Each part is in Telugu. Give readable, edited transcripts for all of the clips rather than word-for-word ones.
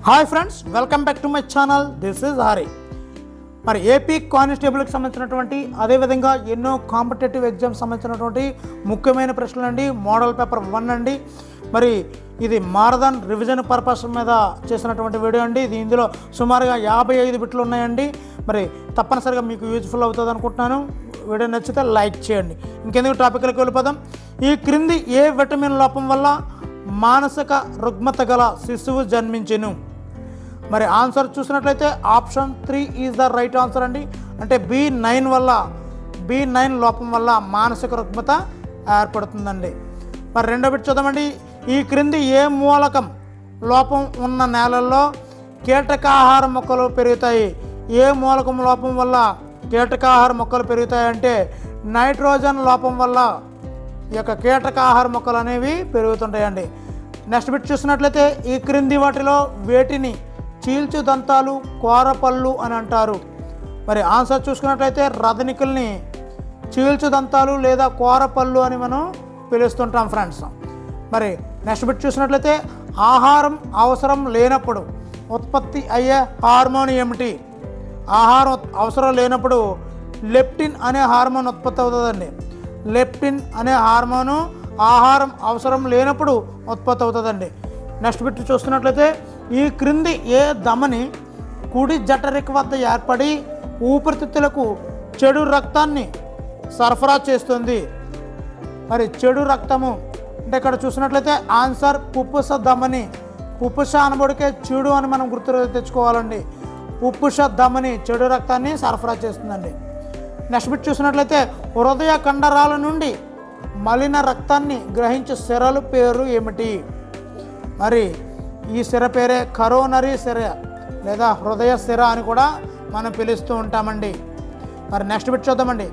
Hi friends, welcome back to my channel. This is Hari. మరి ఏపీ కానిస్టేబుల్కి సంబంధించినటువంటి అదేవిధంగా ఎన్నో కాంపిటేటివ్ ఎగ్జామ్స్ సంబంధించినటువంటి ముఖ్యమైన ప్రశ్నలు అండి. మోడల్ పేపర్ 1 అండి. మరి ఇది మారథాన్ రివిజన్ పర్పస్ మీద చేసినటువంటి వీడియో అండి. ఇది ఇందులో సుమారుగా 55 బిట్లు ఉన్నాయండి. మరి తప్పనిసరిగా మీకు యూజ్ఫుల్ అవుతుంది అనుకుంటున్నాను. వీడియో నచ్చితే లైక్ చేయండి. ఇంకెందుకు టాపిక్లకు వెళ్ళిపోదాం. ఈ క్రింది ఏ విటమిన్ లోపం వల్ల మానసిక రుగ్మత గల శిశువు జన్మించెను? మరి ఆన్సర్ చూసినట్లయితే option 3 is the right answer అండి. అంటే B9 లోపం వల్ల మానసిక రుగ్మత ఏర్పడుతుందండి. మరి రెండో బిట్ చూద్దామండి. ఈ క్రింది ఏ మూలకం లోపం ఉన్న నేలల్లో కీటకాహార మొక్కలు పెరుగుతాయి? ఏ మూలకం లోపం వల్ల కీటకాహార మొక్కలు పెరుగుతాయి అంటే నైట్రోజన్ లోపం వల్ల ఈ యొక్క కీటకాహార మొక్కలు అనేవి పెరుగుతుంటాయండి. నెక్స్ట్ బిట్ చూసినట్లయితే ఈ క్రింది వాటిలో వేటిని చీల్చు దంతాలు కోరపళ్ళు అని అంటారు? మరి ఆన్సర్ చూసుకున్నట్లయితే రదనికల్ని చీల్చు దంతాలు లేదా కోరపళ్ళు అని మనం పిలుస్తుంటాం ఫ్రెండ్స్. మరి నెక్స్ట్ బిట్ చూసినట్లయితే ఆహారం అవసరం లేనప్పుడు ఉత్పత్తి అయ్యే హార్మోన్ ఏమిటి? ఆహారం అవసరం లేనప్పుడు లెప్టిన్ అనే హార్మోన్ ఉత్పత్తి అవుతుందండి. లెప్టిన్ అనే హార్మోను ఆహారం అవసరం లేనప్పుడు ఉత్పత్తి అవుతుందండి. నెక్స్ట్ బిట్ చూస్తున్నట్లయితే ఈ క్రింది ఏ ధమని కుడి జఠరిక వద్ద ఏర్పడి ఊపిరితిత్తులకు చెడు రక్తాన్ని సరఫరా చేస్తుంది? మరి చెడు రక్తము అంటే ఇక్కడ చూసినట్లయితే ఆన్సర్ పుప్పుస ధమని. పుప్పుస అనబడికే చెడు అని మనం గుర్తు తెచ్చుకోవాలండి. పుప్పుస ధమని చెడు రక్తాన్ని సరఫరా చేస్తుందండి. నెక్స్ట్ బిట్ చూసినట్లయితే హృదయ కండరాల నుండి మలిన రక్తాన్ని గ్రహించే సిరలు పేరు ఏమిటి? మరి ఈ సిర పేరే కరోనరీ సిర లేదా హృదయ సిర అని కూడా మనం పిలుస్తూ ఉంటామండి. మరి నెక్స్ట్ బిట్ చూద్దామండి.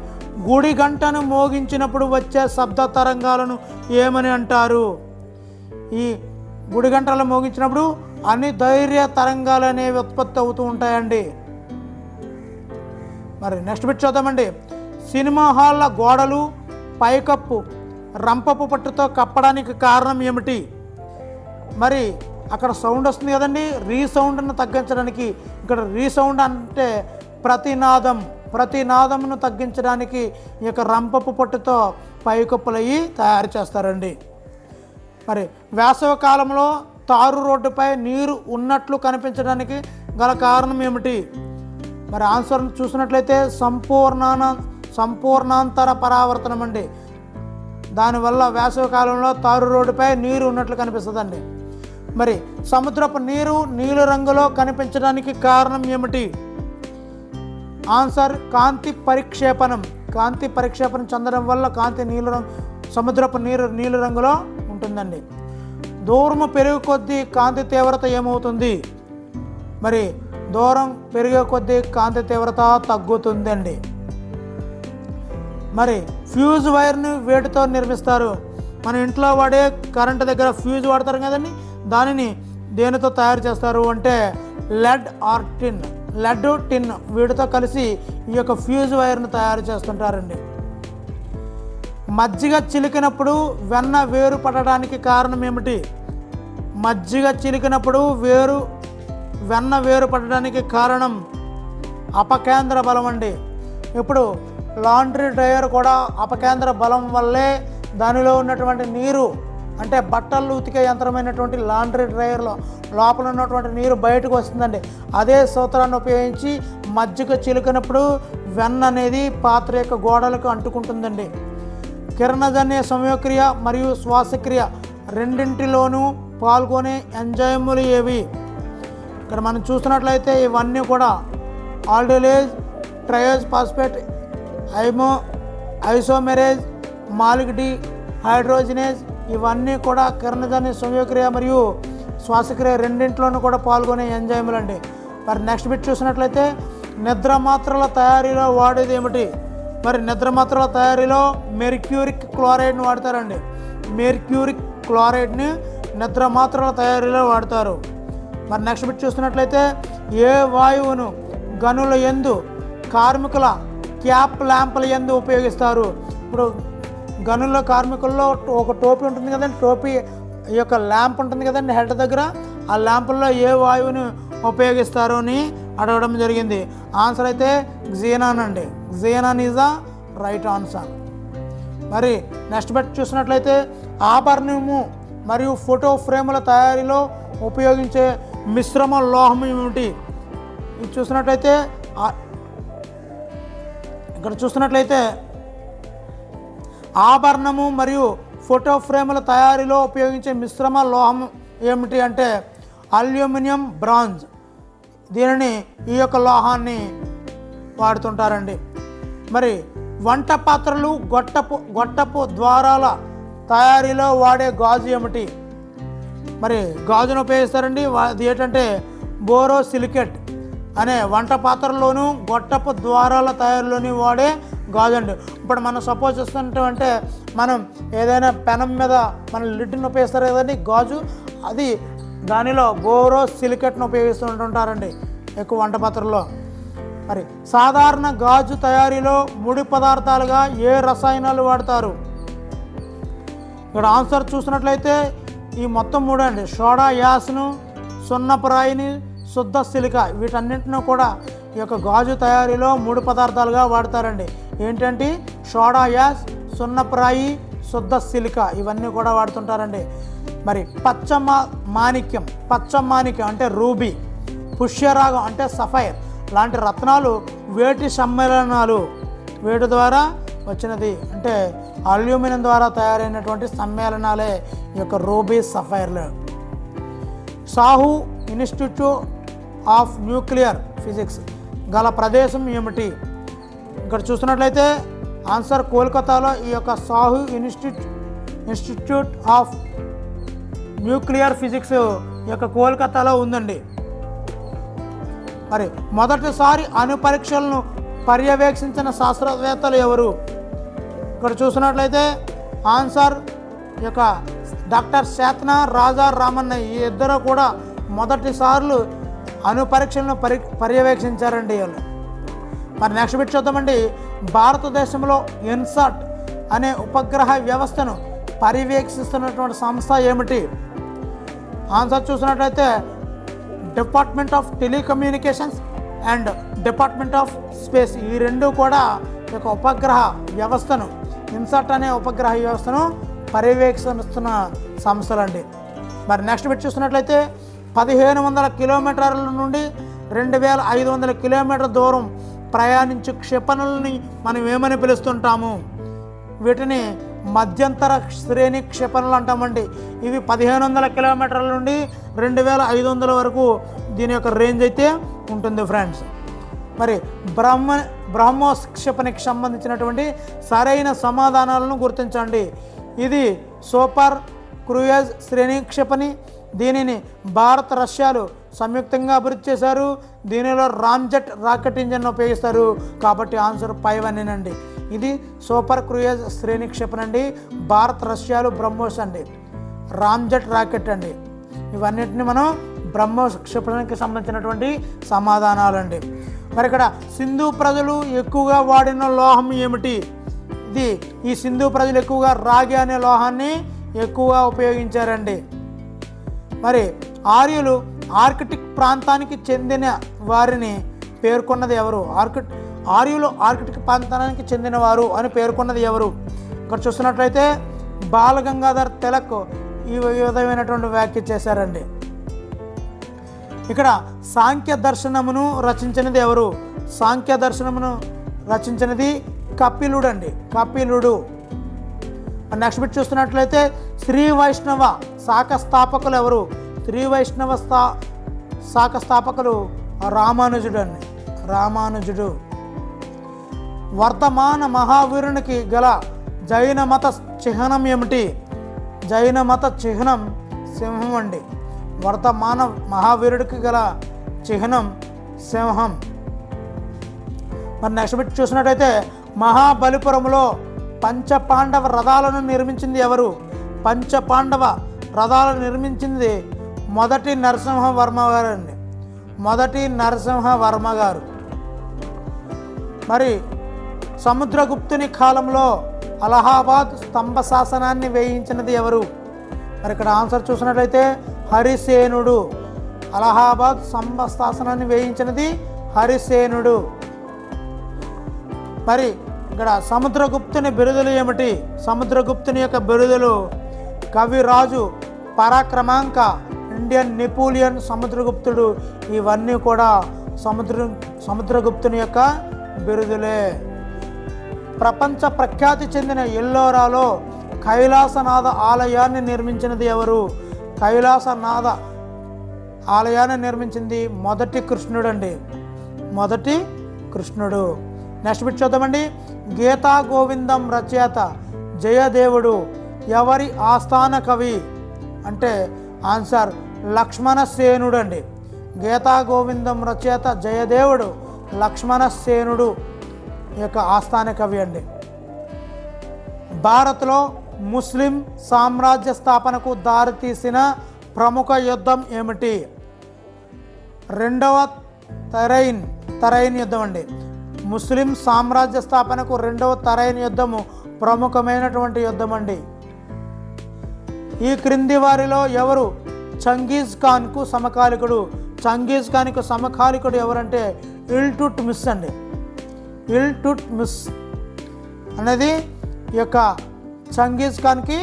గుడి గంటను మోగించినప్పుడు వచ్చే శబ్ద తరంగాలను ఏమని అంటారు? ఈ గుడి గంటలు మోగించినప్పుడు అన్ని ధైర్య తరంగాలు అనేవి ఉత్పత్తి అవుతూ ఉంటాయండి. మరి నెక్స్ట్ బిట్ చూద్దామండి. సినిమా హాళ్ళ గోడలు పైకప్పు రంపపు పట్టుతో కప్పడానికి కారణం ఏమిటి? మరి అక్కడ సౌండ్ వస్తుంది కదండి, రీసౌండ్ను తగ్గించడానికి. ఇక్కడ రీసౌండ్ అంటే ప్రతినాదంను తగ్గించడానికి ఈ యొక్క రంపపు పట్టుతో పైకప్పులు అయ్యి తయారు చేస్తారండి. మరి వేసవి కాలంలో తారు రోడ్డుపై నీరు ఉన్నట్లు కనిపించడానికి గల కారణం ఏమిటి? మరి ఆన్సర్ చూసినట్లయితే సంపూర్ణాంతర పరావర్తనం అండి. దానివల్ల వేసవి కాలంలో తారు రోడ్డుపై నీరు ఉన్నట్లు కనిపిస్తుందండి. మరి సముద్రపు నీరు నీలి రంగులో కనిపించడానికి కారణం ఏమిటి? ఆన్సర్ కాంతి పరిక్షేపణం చెందడం వల్ల కాంతి సముద్రపు నీరు నీలి రంగులో ఉంటుందండి. దూరము పెరిగే కొద్దీ కాంతి తీవ్రత ఏమవుతుంది? మరి దూరం పెరిగే కొద్దీ కాంతి తీవ్రత తగ్గుతుందండి. మరి ఫ్యూజ్ వైర్ని వేటితో నిర్మిస్తారు? మన ఇంట్లో వాడే కరెంటు దగ్గర ఫ్యూజ్ వాడతారు కదండి, దానిని దేనితో తయారు చేస్తారు అంటే లెడ్ టిన్ వీటితో కలిసి ఈ యొక్క ఫ్యూజ్ వైర్ను తయారు చేస్తుంటారండి. మజ్జిగ చిలికినప్పుడు వెన్న వేరు పడడానికి కారణం ఏమిటి? మజ్జిగ చిలికినప్పుడు వెన్న వేరు పడడానికి కారణం అపకేంద్ర బలం అండి. ఇప్పుడు లాండ్రీ డ్రైయర్ కూడా అపకేంద్ర బలం వల్లే దానిలో ఉన్నటువంటి నీరు అంటే బట్టలు ఉతికే యంత్రమైనటువంటి లాండ్రీ డ్రైయర్లో లోపల ఉన్నటువంటి నీరు బయటకు వస్తుందండి. అదే సూత్రాన్ని ఉపయోగించి మజ్జిగ చిలికినప్పుడు వెన్న అనేది పాత్ర యొక్క గోడలకు అంటుకుంటుందండి. కిరణజన్య సంయోక్రియ మరియు శ్వాసక్రియ రెండింటిలోనూ పాల్గొనే ఎంజైములు ఏవి? ఇక్కడ మనం చూసినట్లయితే ఇవన్నీ కూడా ఆల్డిలేజ్, ట్రయోజ్ ఫాస్ఫేట్, ఐసోమెరేజ్, మాలిక్ డి హైడ్రోజినేజ్ ఇవన్నీ కూడా కిరణజన్య సంయోక్రియ మరియు శ్వాసక్రియ రెండింటిలోనూ కూడా పాల్గొనే ఎంజైములు అండి. మరి నెక్స్ట్ బిట్ చూసినట్లయితే నిద్ర మాత్రల తయారీలో వాడేది ఏమిటి? మరి నిద్ర మాత్రల తయారీలో మెర్క్యూరిక్ క్లోరైడ్ని వాడతారండి. మెర్క్యూరిక్ క్లోరైడ్ని నిద్ర మాత్రల తయారీలో వాడతారు. మరి నెక్స్ట్ బిట్ చూసినట్లయితే ఏ వాయువును గనుల యందు కార్మికుల క్యాప్ ల్యాంపుల యందు ఉపయోగిస్తారు? ఇప్పుడు గనుల్లో కార్మికుల్లో ఒక టోపీ ఉంటుంది కదండి, టోపీ ఈ యొక్క ల్యాంప్ ఉంటుంది కదండి హెడ్ దగ్గర, ఆ ల్యాంపుల్లో ఏ వాయువుని ఉపయోగిస్తారు అని అడగడం జరిగింది. ఆన్సర్ అయితే క్సీనాన్ అండి. క్సీనాన్ ఈజ్ ద రైట్ ఆన్సర్. మరి నెక్స్ట్ బెట్ చూసినట్లయితే ఆభరణము మరియు ఫోటో ఫ్రేముల తయారీలో ఉపయోగించే మిశ్రమ లోహం ఏమిటి? ఇది చూసినట్లయితే ఇక్కడ చూసినట్లయితే ఆభరణము మరియు ఫోటో ఫ్రేముల తయారీలో ఉపయోగించే మిశ్రమ లోహం ఏమిటి అంటే అల్యూమినియం, బ్రాంజ్. దీనిని ఈ యొక్క లోహాన్ని వాడుతుంటారండి. మరి వంట పాత్రలు, గొట్టపు ద్వారాల తయారీలో వాడే గాజు ఏమిటి? మరి గాజును ఉపయోగిస్తారండి. అది ఏంటంటే బోరోసిలికేట్ అనే వంట పాత్రలోను గొట్టపు ద్వారాల తయారీలోని వాడే గాజు అండి. ఇప్పుడు మనం సపోజ్ చేస్తుంటే మనం ఏదైనా పెనం మీద మన లిడ్ని ఉపయోగిస్తారు కదండి గాజు, అది దానిలో బోరోసిలికేట్ను ఉపయోగిస్తుంటుంటారండి ఎక్కువ వంట పాత్రల్లో. మరి సాధారణ గాజు తయారీలో ముడి పదార్థాలుగా ఏ రసాయనాలు వాడతారు? ఇక్కడ ఆన్సర్ చూసినట్లయితే ఈ మొత్తం మూడు అండి. సోడా యాస్ను, సున్నపురాయిని, శుద్ధ సిలికా, వీటన్నింటినీ కూడా ఈ యొక్క గాజు తయారీలో ముడి పదార్థాలుగా వాడతారండి. ఏంటంటే సోడా యాస్, సున్నపురాయి, శుద్ధ సిలికా, ఇవన్నీ కూడా వాడుతుంటారండి. మరి పచ్చ మాణిక్యం అంటే రూబీ, పుష్యరాగం అంటే సఫైర్ లాంటి రత్నాలు వేటి సమ్మేళనాలు? వేటి ద్వారా వచ్చినది అంటే అల్యూమినియం ద్వారా తయారైనటువంటి సమ్మేళనాలే ఈ యొక్క రూబీ, సఫైర్లు. Saha institute of nuclear physics గల ప్రదేశం ఏమిటి? ఇక్కడ చూసినట్లయితే ఆన్సర్ కోల్కతాలో ఈ యొక్క Saha institute of nuclear physics ఈ యొక్క కోల్కతాలో ఉందండి. మరి మొదటిసారి అణు పరీక్షలను పర్యవేక్షించిన శాస్త్రవేత్తలు ఎవరు? ఇక్కడ చూసినట్లయితే ఆన్సర్ ఈ యొక్క డాక్టర్ శాతన, రాజా రామన్న, ఈ ఇద్దరు కూడా మొదటిసార్లు అణు పరీక్షలను పర్యవేక్షించారండి వాళ్ళు. మరి నెక్స్ట్ బిట్ చూద్దామండి. భారతదేశంలో ఇన్సాట్ అనే ఉపగ్రహ వ్యవస్థను పర్యవేక్షిస్తున్నటువంటి సంస్థ ఏమిటి? ఆన్సర్ చూసినట్లయితే department of telecommunications and department of space, ఈ రెండు కూడా ఈ యొక్క ఉపగ్రహ వ్యవస్థను, ఇన్సాట్ అనే ఉపగ్రహ వ్యవస్థను పర్యవేక్షిస్తున్న సంస్థలండి. మరి నెక్స్ట్ బిట్ చూసినట్లయితే 1500 కిలోమీటర్ల నుండి 2500 కిలోమీటర్ల దూరం ప్రయాణించే క్షిపణులని మనం ఏమని పిలుస్తుంటాము? వీటిని మధ్యంతర శ్రేణి క్షిపణులు అంటామండి. ఇవి 1500 కిలోమీటర్ల నుండి 2500 వరకు దీని యొక్క రేంజ్ అయితే ఉంటుంది ఫ్రెండ్స్. మరి బ్రహ్మోస్ క్షిపణికి సంబంధించినటువంటి సరైన సమాధానాలను గుర్తించండి. ఇది సూపర్ క్రూయజ్ శ్రేణి క్షిపణి. దీనిని భారత్, రష్యాలు సంయుక్తంగా అభివృద్ధి చేశారు. దీనిలో రామ్జెట్ రాకెట్ ఇంజన్ ఉపయోగిస్తారు. కాబట్టి ఆన్సర్ 5 అండి. ఇది సూపర్ క్రూయజ్ శ్రేణి క్షిపణి అండి. భారత్, రష్యాలు బ్రహ్మోస్ అండి, రామ్జెట్ రాకెట్ అండి. ఇవన్నిటిని మనం బ్రహ్మోస్ క్షిపణికి సంబంధించినటువంటి సమాధానాలండి. మరి ఇక్కడ సింధు ప్రజలు ఎక్కువగా వాడిన లోహం ఏమిటి? ఈ సింధు ప్రజలు ఎక్కువగా రాగి అనే లోహాన్ని ఎక్కువగా ఉపయోగించారండి. మరి ఆర్యులు ఆర్కిటిక్ ప్రాంతానికి చెందిన వారిని పేర్కొన్నది ఎవరు? ఆర్యులు ఆర్కిటిక్ ప్రాంతానికి చెందినవారు అని పేర్కొన్నది ఎవరు? ఇక్కడ చూస్తున్నట్లయితే బాలగంగాధర్ తిలక్ ఈ విధమైనటువంటి వ్యాఖ్య చేశారండి. ఇక్కడ సాంఖ్య దర్శనమును రచించినది ఎవరు? సాంఖ్య దర్శనమును రచించినది కపిలుడు అండి, కపిలుడు. నెక్స్ట్ బిట్ చూస్తున్నట్లయితే శ్రీ వైష్ణవ శాఖ స్థాపకులు ఎవరు? శ్రీ వైష్ణవ శాఖ స్థాపకులు రామానుజుడు అండి, రామానుజుడు. వర్ధమాన మహావీరునికి గల జైన మత చిహ్నం ఏమిటి? జైన మత చిహ్నం సింహం అండి. వర్ధమాన మహావీరుడికి గల చిహ్నం సింహం. మరి నెక్స్ట్ బిట్ చూసినట్టయితే మహాబలిపురంలో పంచపాండవ రథాలను నిర్మించింది ఎవరు? పంచపాండవ రథాలను నిర్మించింది మొదటి నరసింహవర్మ గారు అండి, మొదటి నరసింహవర్మ గారు. మరి సముద్రగుప్తుని కాలంలో అలహాబాద్ స్తంభ శాసనాన్ని వేయించినది ఎవరు? మరి ఇక్కడ ఆన్సర్ చూసినట్లయితే హరిసేనుడు. అలహాబాద్ సంస్థాసనాన్ని వేయించినది హరిసేనుడు. మరి ఇక్కడ సముద్రగుప్తుని బిరుదులు ఏమిటి? సముద్రగుప్తుని యొక్క బిరుదులు కవిరాజు, పరాక్రమాంక, ఇండియన్ నెపోలియన్, సముద్రగుప్తుడు. ఇవన్నీ కూడా సముద్రగుప్తుని యొక్క బిరుదులే. ప్రపంచ ప్రఖ్యాతి చెందిన ఎల్లోరాలో కైలాసనాథ ఆలయాన్ని నిర్మించినది ఎవరు? కైలాసనాథ ఆలయాన్ని నిర్మించింది మొదటి కృష్ణుడు అండి. మొదటి కృష్ణుడు. నెక్స్ట్ బిట్ చూద్దామండి. గీతా గోవిందం రచయిత జయదేవుడు ఎవరి ఆస్థాన కవి? అంటే ఆన్సర్ లక్ష్మణసేనుడు అండి. గీతా గోవిందం రచయిత జయదేవుడు లక్ష్మణసేనుడు యొక్క ఆస్థాన కవి అండి. భారత్లో ముస్లిం సామ్రాజ్య స్థాపనకు దారితీసిన ప్రముఖ యుద్ధం ఏమిటి? రెండవ తరైన్ యుద్ధం అండి. ముస్లిం సామ్రాజ్య స్థాపనకు రెండవ తరైన్ యుద్ధము ప్రముఖమైనటువంటి యుద్ధం అండి. ఈ క్రింది వారిలో ఎవరు చంగీజ్ ఖాన్కు సమకాలికుడు? చంగీజ్ ఖాన్కు సమకాలికుడు ఎవరంటే ఇల్టుట్మిష్ అండి. ఇల్టుట్మిష్ అనేది ఈ యొక్క చంగీజ్ ఖాన్కి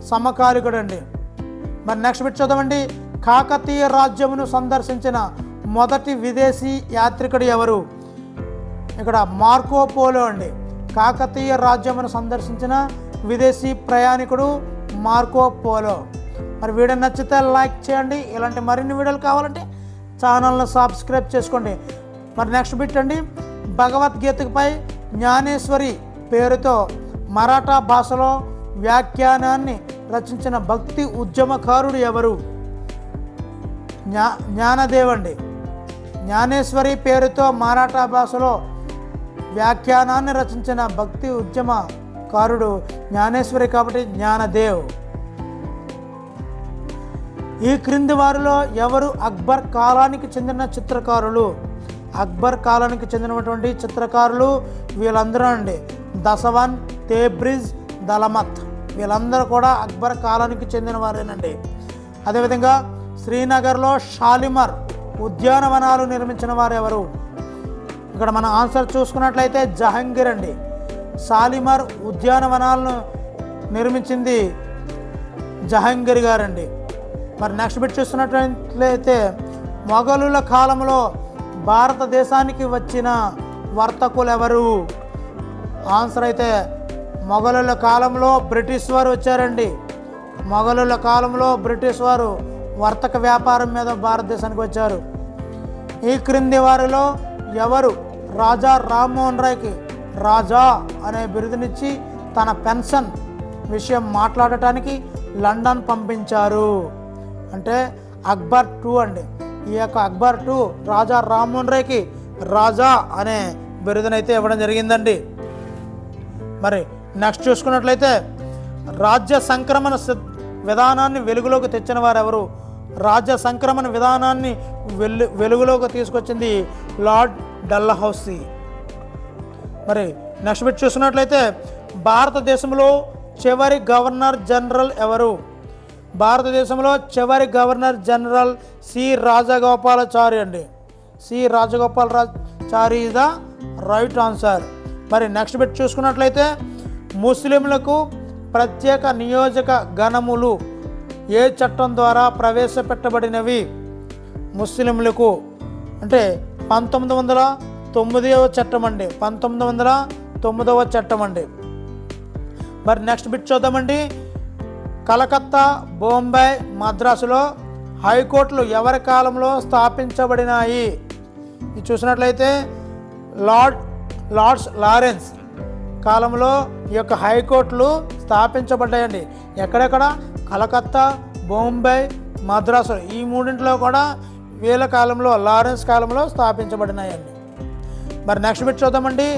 సమకాలికుడు అండి. మరి నెక్స్ట్ బిట్ చూద్దామండి. కాకతీయ రాజ్యమును సందర్శించిన మొదటి విదేశీ యాత్రికుడు ఎవరు? ఇక్కడ మార్కో పోలో అండి. కాకతీయ రాజ్యమును సందర్శించిన విదేశీ ప్రయాణికుడు మార్కో పోలో. మరి వీడియో నచ్చితే లైక్ చేయండి. ఇలాంటి మరిన్ని వీడియోలు కావాలంటే ఛానల్ను సబ్స్క్రైబ్ చేసుకోండి. మరి నెక్స్ట్ బిట్ అండి. భగవద్గీతపై జ్ఞానేశ్వరి పేరుతో మరాఠా భాషలో వ్యాఖ్యానాన్ని రచించిన భక్తి ఉద్యమకారుడు ఎవరు? జ్ఞానదేవ్ అండి. జ్ఞానేశ్వరి పేరుతో మరాఠా భాషలో వ్యాఖ్యానాన్ని రచించిన భక్తి ఉద్యమకారుడు జ్ఞానేశ్వరి కాబట్టి జ్ఞానదేవ్. ఈ క్రింది వారిలో ఎవరు అక్బర్ కాలానికి చెందిన చిత్రకారులు? అక్బర్ కాలానికి చెందినటువంటి చిత్రకారులు వీళ్ళందరూ అండి. దసవన్, తేబ్రిజ్, దలమత్ వీళ్ళందరూ కూడా అక్బర్ కాలానికి చెందిన వారేనండి. అదేవిధంగా శ్రీనగర్లో షాలిమార్ ఉద్యానవనాలు నిర్మించిన వారు ఎవరు? ఇక్కడ మన ఆన్సర్ చూసుకున్నట్లయితే జహంగీర్ అండి. షాలిమార్ ఉద్యానవనాలను నిర్మించింది జహంగీర్ గారండి. మరి నెక్స్ట్ బిట్ చూస్తున్నట్లయితే మొఘలుల కాలంలో భారతదేశానికి వచ్చిన వర్తకులు ఎవరు? ఆన్సర్ అయితే మొఘలుల కాలంలో బ్రిటిష్ వారు వచ్చారండి. మొఘలుల కాలంలో బ్రిటిష్ వారు వర్తక వ్యాపారం మీద భారతదేశానికి వచ్చారు. ఈ క్రింది వారిలో ఎవరు రాజా రామ్మోహన్ రాయ్కి రాజా అనే బిరుదునిచ్చి తన పెన్షన్ విషయం మాట్లాడటానికి లండన్ పంపించారు? అంటే అక్బర్ II అండి. ఈ యొక్క అక్బర్ II రాజా రామ్మోహన్ రాయ్కి రాజా అనే బిరుదునైతే ఇవ్వడం జరిగిందండి. మరి నెక్స్ట్ చూసుకున్నట్లయితే రాజ్య సంక్రమణ విధానాన్ని వెలుగులోకి తెచ్చిన వారు ఎవరు? రాజ్య సంక్రమణ విధానాన్ని వెలుగులోకి తీసుకొచ్చింది లార్డ్ డల్హౌసీ. మరి నెక్స్ట్ బిట్ చూసుకున్నట్లయితే భారతదేశంలో చివరి గవర్నర్ జనరల్ ఎవరు? భారతదేశంలో చివరి గవర్నర్ జనరల్ సి రాజగోపాలాచారి అండి. C Rajagopalachari is the right answer. మరి నెక్స్ట్ బిట్ చూసుకున్నట్లయితే ముస్లింలకు ప్రత్యేక నియోజక గణములు ఏ చట్టం ద్వారా ప్రవేశపెట్టబడినవి? ముస్లింలకు అంటే 1909వ చట్టం అండి. 1909వ చట్టం అండి. మరి నెక్స్ట్ బిట్ చూద్దామండి. కలకత్తా, బొంబాయి, మద్రాసులో హైకోర్టులు ఎవరి కాలంలో స్థాపించబడినాయి? ఇది చూసినట్లయితే లార్డ్స్ లారెన్స్ కాలంలో ఈ యొక్క హైకోర్టులు స్థాపించబడ్డాయండి. ఎక్కడెక్కడ? కలకత్తా, బొంబాయి, మద్రాసు ఈ మూడింటిలో కూడా వీళ్ళ కాలంలో లారెన్స్ కాలంలో స్థాపించబడినాయండి. మరి నెక్స్ట్ బిట్ చూద్దామండి.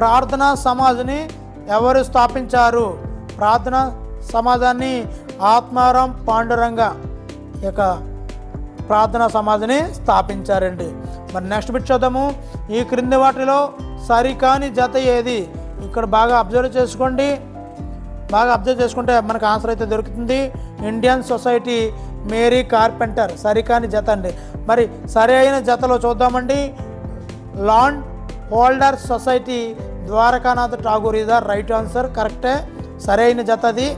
ప్రార్థనా సమాజ్ని ఎవరు స్థాపించారు? ప్రార్థనా సమాజాన్ని ఆత్మారాం పాండురంగ యొక్క ప్రార్థనా సమాజ్ని స్థాపించారండి. మరి నెక్స్ట్ బిట్ చూద్దాము. ఈ క్రింది వాటిలో సరికాని జత ఏది? ఇక్కడ బాగా అబ్జర్వ్ చేసుకుంటే మనకు ఆన్సర్ అయితే దొరుకుతుంది. ఇండియన్ సొసైటీ మేరీ కార్పెంటర్ సరికాని జత అండి. మరి సరి అయిన జతలో చూద్దామండి. Land holder society Dwarkanath Tagore is the right answer, కరెక్టే, సరైన జత అది.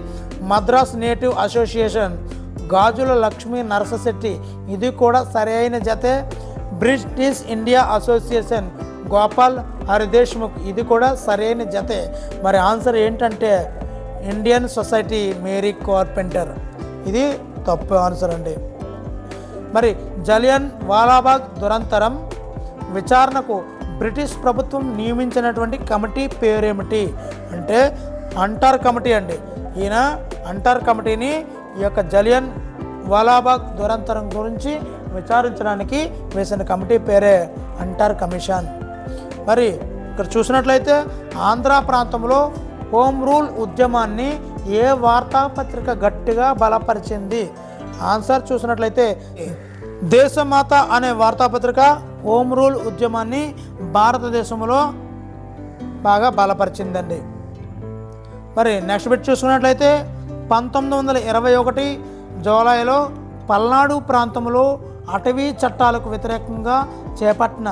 మద్రాస్ నేటివ్ అసోసియేషన్ గాజుల లక్ష్మీ నరసశెట్టి ఇది కూడా సరైన జతే. British India association Gopal Hari Deshmukh ఇది కూడా సరైన జతే. మరి ఆన్సర్ ఏంటంటే ఇండియన్ సొసైటీ మేరీ కార్పెంటర్, ఇది తప్పు ఆన్సర్ అండి. మరి జలియన్ వాలాబాగ్ దురంతరం విచారణకు బ్రిటిష్ ప్రభుత్వం నియమించినటువంటి కమిటీ పేరేమిటి అంటే అంటర్ కమిటీ అండి. ఈయన అంటర్ కమిటీని ఈ యొక్క జలియన్ వాలాబాగ్ దురంతరం గురించి విచారించడానికి వేసిన కమిటీ పేరే అంటర్ కమిషన్. మరి ఇక్కడ చూసినట్లయితే ఆంధ్ర ప్రాంతంలో హోమ్ రూల్ ఉద్యమాన్ని ఏ వార్తాపత్రిక గట్టిగా బలపరిచింది? ఆన్సర్ చూసినట్లయితే దేశమాత అనే వార్తాపత్రిక హోమ్ రూల్ ఉద్యమాన్ని భారతదేశంలో బాగా బలపరిచిందండి. మరి నెక్స్ట్ బిట్ చూసుకున్నట్లయితే 1921 జూలైలో పల్నాడు ప్రాంతంలో అటవీ చట్టాలకు వ్యతిరేకంగా చేపట్టిన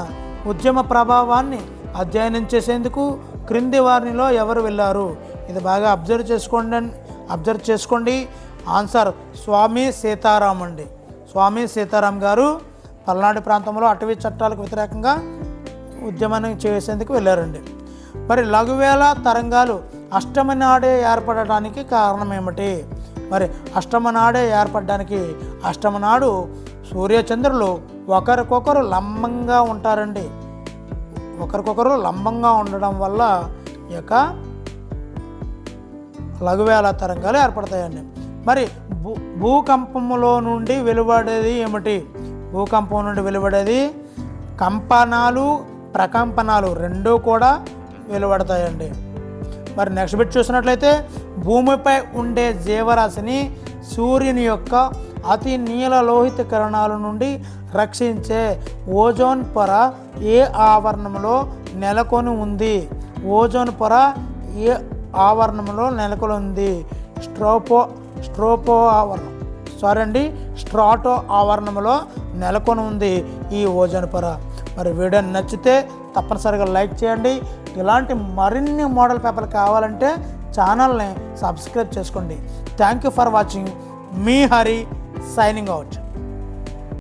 ఉద్యమ ప్రభావాన్ని అధ్యయనం చేసేందుకు క్రింది వారిలో ఎవరు వెళ్ళారు? ఇది బాగా అబ్జర్వ్ చేసుకోండి. ఆన్సర్ స్వామి సీతారాం అండి. స్వామి సీతారాం గారు పల్నాడు ప్రాంతంలో అటవీ చట్టాలకు వ్యతిరేకంగా ఉద్యమాన్ని చేసేందుకు వెళ్ళారండి. మరి లఘువేళ తరంగాలు అష్టమి నాడే ఏర్పడటానికి కారణం ఏమిటి? మరి అష్టమ నాడే ఏర్పడడానికి అష్టమ నాడు సూర్యచంద్రులు ఒకరికొకరు లంబంగా ఉంటారండి. ఒకరికొకరు లంబంగా ఉండడం వల్ల ఈ యొక్క లఘువేళ తరంగాలు ఏర్పడతాయండి. మరి భూకంపంలో నుండి వెలువడేది ఏమిటి? భూకంపం నుండి వెలువడేది కంపనాలు ప్రకంపనాలు రెండూ కూడా వెలువడతాయండి. మరి నెక్స్ట్ బిట్ చూసినట్లయితే భూమిపై ఉండే జీవరాశిని సూర్యుని యొక్క అతి నీలలోహిత కిరణాల నుండి రక్షించే ఓజోన్ పొర ఏ ఆవరణంలో నెలకొని ఉంది? ఓజోన్ పొర ఏ ఆవరణంలో నెలకొని ఉంది? స్ట్రాటో ఆవరణంలో నెలకొని ఉంది ఈ ఓజోన్ పొర. మరి వీడియో నచ్చితే తప్పనిసరిగా లైక్ చేయండి. ఇలాంటి మరిన్ని మోడల్ పేపర్లు కావాలంటే ఛానల్ని సబ్స్క్రైబ్ చేసుకోండి. Thank you for watching. Me Hari signing out.